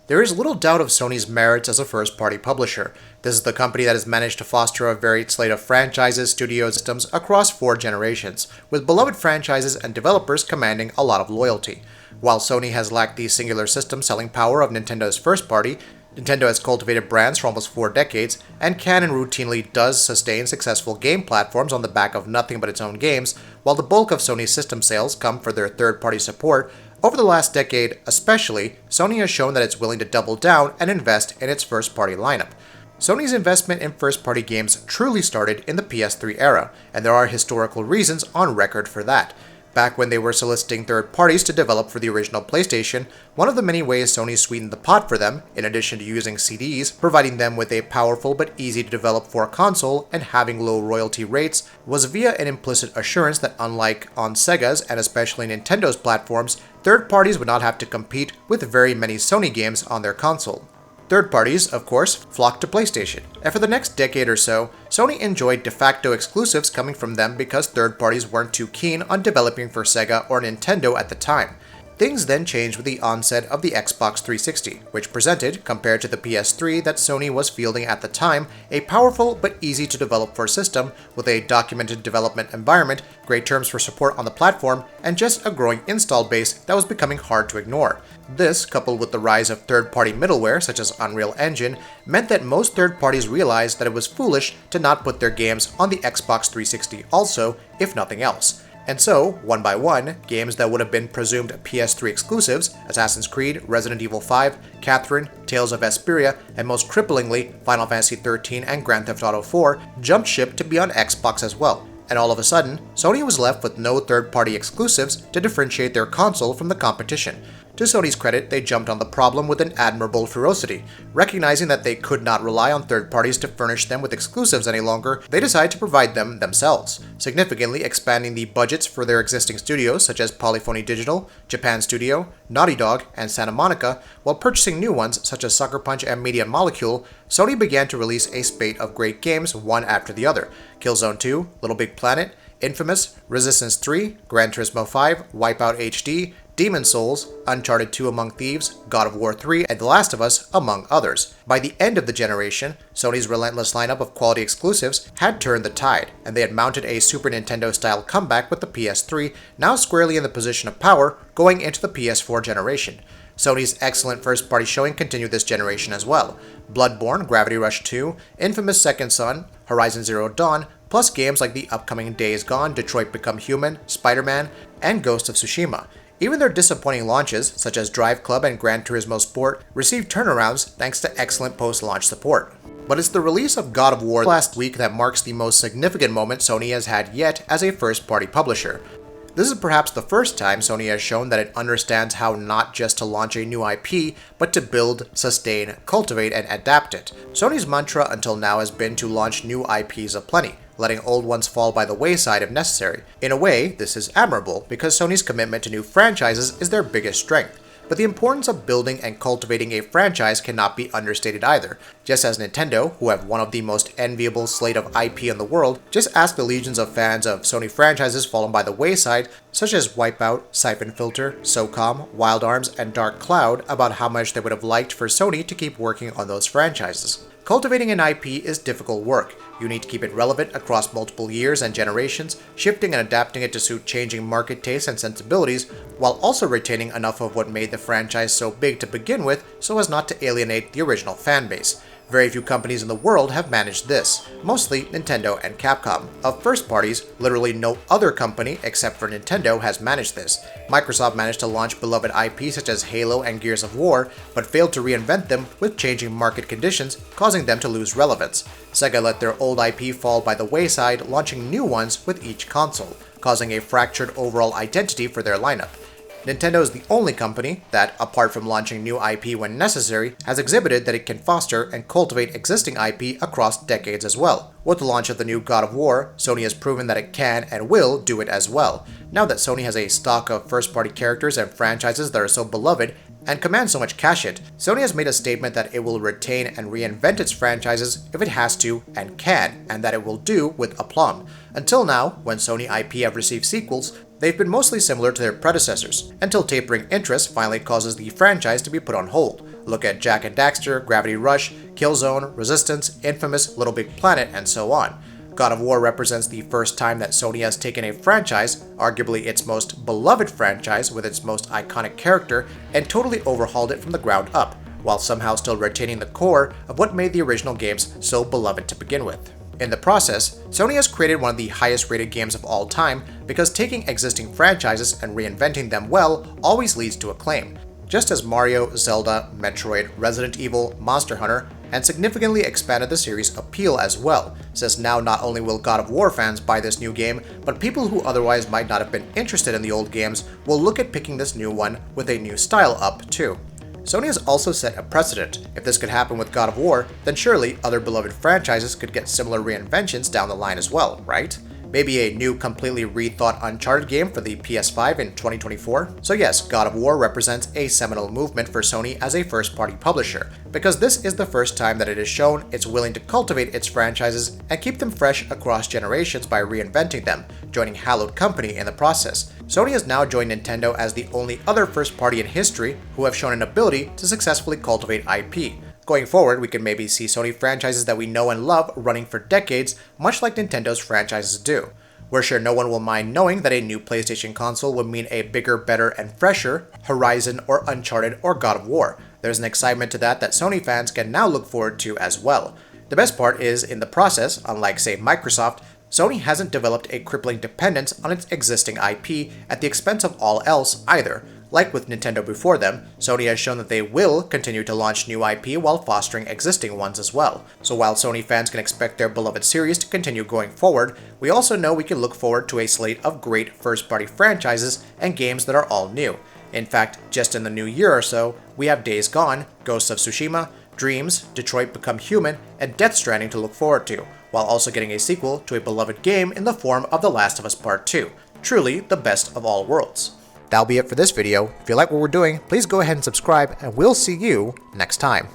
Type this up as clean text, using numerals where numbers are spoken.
There is little doubt of Sony's merits as a first-party publisher. This is the company that has managed to foster a varied slate of franchises, studios, systems across 4 generations, with beloved franchises and developers commanding a lot of loyalty. While Sony has lacked the singular system selling power of Nintendo's first party, Nintendo has cultivated brands for almost 4 decades, and can and routinely does sustain successful game platforms on the back of nothing but its own games, while the bulk of Sony's system sales come for their third-party support. Over the last decade, especially, Sony has shown that it's willing to double down and invest in its first-party lineup. Sony's investment in first-party games truly started in the PS3 era, and there are historical reasons on record for that. Back when they were soliciting third parties to develop for the original PlayStation, one of the many ways Sony sweetened the pot for them, in addition to using CDs, providing them with a powerful but easy to develop for console and having low royalty rates, was via an implicit assurance that unlike on Sega's and especially Nintendo's platforms, third parties would not have to compete with very many Sony games on their console. Third parties, of course, flocked to PlayStation, and for the next decade or so, Sony enjoyed de facto exclusives coming from them because third parties weren't too keen on developing for Sega or Nintendo at the time. Things then changed with the onset of the Xbox 360, which presented, compared to the PS3 that Sony was fielding at the time, a powerful but easy to develop for system with a documented development environment, great terms for support on the platform, and just a growing install base that was becoming hard to ignore. This, coupled with the rise of third-party middleware such as Unreal Engine, meant that most third parties realized that it was foolish to not put their games on the Xbox 360 also, if nothing else. And so, one by one, games that would have been presumed PS3 exclusives, Assassin's Creed, Resident Evil 5, Catherine, Tales of Vesperia, and most cripplingly, Final Fantasy XIII and Grand Theft Auto 4, jumped ship to be on Xbox as well. And all of a sudden, Sony was left with no third-party exclusives to differentiate their console from the competition. To Sony's credit, they jumped on the problem with an admirable ferocity. Recognizing that they could not rely on third parties to furnish them with exclusives any longer, they decided to provide them themselves, significantly expanding the budgets for their existing studios such as Polyphony Digital, Japan Studio, Naughty Dog, and Santa Monica, while purchasing new ones such as Sucker Punch and Media Molecule. Sony began to release a spate of great games one after the other: Killzone 2, Little Big Planet, Infamous, Resistance 3, Gran Turismo 5, Wipeout HD, Demon's Souls, Uncharted 2 Among Thieves, God of War 3, and The Last of Us, among others. By the end of the generation, Sony's relentless lineup of quality exclusives had turned the tide, and they had mounted a Super Nintendo-style comeback with the PS3, now squarely in the position of power going into the PS4 generation. Sony's excellent first-party showing continued this generation as well. Bloodborne, Gravity Rush 2, Infamous Second Son, Horizon Zero Dawn, plus games like the upcoming Days Gone, Detroit Become Human, Spider-Man, and Ghost of Tsushima. Even their disappointing launches, such as Drive Club and Gran Turismo Sport, received turnarounds thanks to excellent post-launch support. But it's the release of God of War last week that marks the most significant moment Sony has had yet as a first-party publisher. This is perhaps the first time Sony has shown that it understands how not just to launch a new IP, but to build, sustain, cultivate, and adapt it. Sony's mantra until now has been to launch new IPs aplenty, letting old ones fall by the wayside if necessary. In a way, this is admirable, because Sony's commitment to new franchises is their biggest strength. But the importance of building and cultivating a franchise cannot be understated either. Just as Nintendo, who have one of the most enviable slate of IP in the world, just ask the legions of fans of Sony franchises fallen by the wayside, such as Wipeout, Siphon Filter, SOCOM, Wild Arms, and Dark Cloud, about how much they would have liked for Sony to keep working on those franchises. Cultivating an IP is difficult work. You need to keep it relevant across multiple years and generations, shifting and adapting it to suit changing market tastes and sensibilities, while also retaining enough of what made the franchise so big to begin with so as not to alienate the original fanbase. Very few companies in the world have managed this, mostly Nintendo and Capcom. Of first parties, literally no other company except for Nintendo has managed this. Microsoft managed to launch beloved IPs such as Halo and Gears of War, but failed to reinvent them with changing market conditions, causing them to lose relevance. Sega let their old IP fall by the wayside, launching new ones with each console, causing a fractured overall identity for their lineup. Nintendo is the only company that, apart from launching new IP when necessary, has exhibited that it can foster and cultivate existing IP across decades as well. With the launch of the new God of War, Sony has proven that it can and will do it as well. Now that Sony has a stock of first-party characters and franchises that are so beloved and command so much cash it, Sony has made a statement that it will retain and reinvent its franchises if it has to and can, and that it will do with aplomb. Until now, when Sony IP have received sequels, they've been mostly similar to their predecessors, until tapering interest finally causes the franchise to be put on hold. Look at Jak and Daxter, Gravity Rush, Killzone, Resistance, Infamous, Little Big Planet, and so on. God of War represents the first time that Sony has taken a franchise, arguably its most beloved franchise with its most iconic character, and totally overhauled it from the ground up, while somehow still retaining the core of what made the original games so beloved to begin with. In the process, Sony has created one of the highest rated games of all time because taking existing franchises and reinventing them well always leads to acclaim. Just as Mario, Zelda, Metroid, Resident Evil, Monster Hunter, and significantly expanded the series' appeal as well, since now not only will God of War fans buy this new game, but people who otherwise might not have been interested in the old games will look at picking this new one with a new style up too. Sony has also set a precedent. If this could happen with God of War, then surely other beloved franchises could get similar reinventions down the line as well, right? Maybe a new, completely rethought Uncharted game for the PS5 in 2024? So yes, God of War represents a seminal movement for Sony as a first-party publisher, because this is the first time that it has shown it's willing to cultivate its franchises and keep them fresh across generations by reinventing them, joining hallowed company in the process. Sony has now joined Nintendo as the only other first-party in history who have shown an ability to successfully cultivate IP. Going forward, we could maybe see Sony franchises that we know and love running for decades, much like Nintendo's franchises do. We're sure no one will mind knowing that a new PlayStation console would mean a bigger, better, and fresher Horizon or Uncharted or God of War. There's an excitement to that Sony fans can now look forward to as well. The best part is, in the process, unlike say Microsoft, Sony hasn't developed a crippling dependence on its existing IP at the expense of all else either. Like with Nintendo before them, Sony has shown that they will continue to launch new IP while fostering existing ones as well. So while Sony fans can expect their beloved series to continue going forward, we also know we can look forward to a slate of great first-party franchises and games that are all new. In fact, just in the new year or so, we have Days Gone, Ghosts of Tsushima, Dreams, Detroit Become Human, and Death Stranding to look forward to, while also getting a sequel to a beloved game in the form of The Last of Us Part 2. Truly the best of all worlds. That'll be it for this video. If you like what we're doing, please go ahead and subscribe, and we'll see you next time.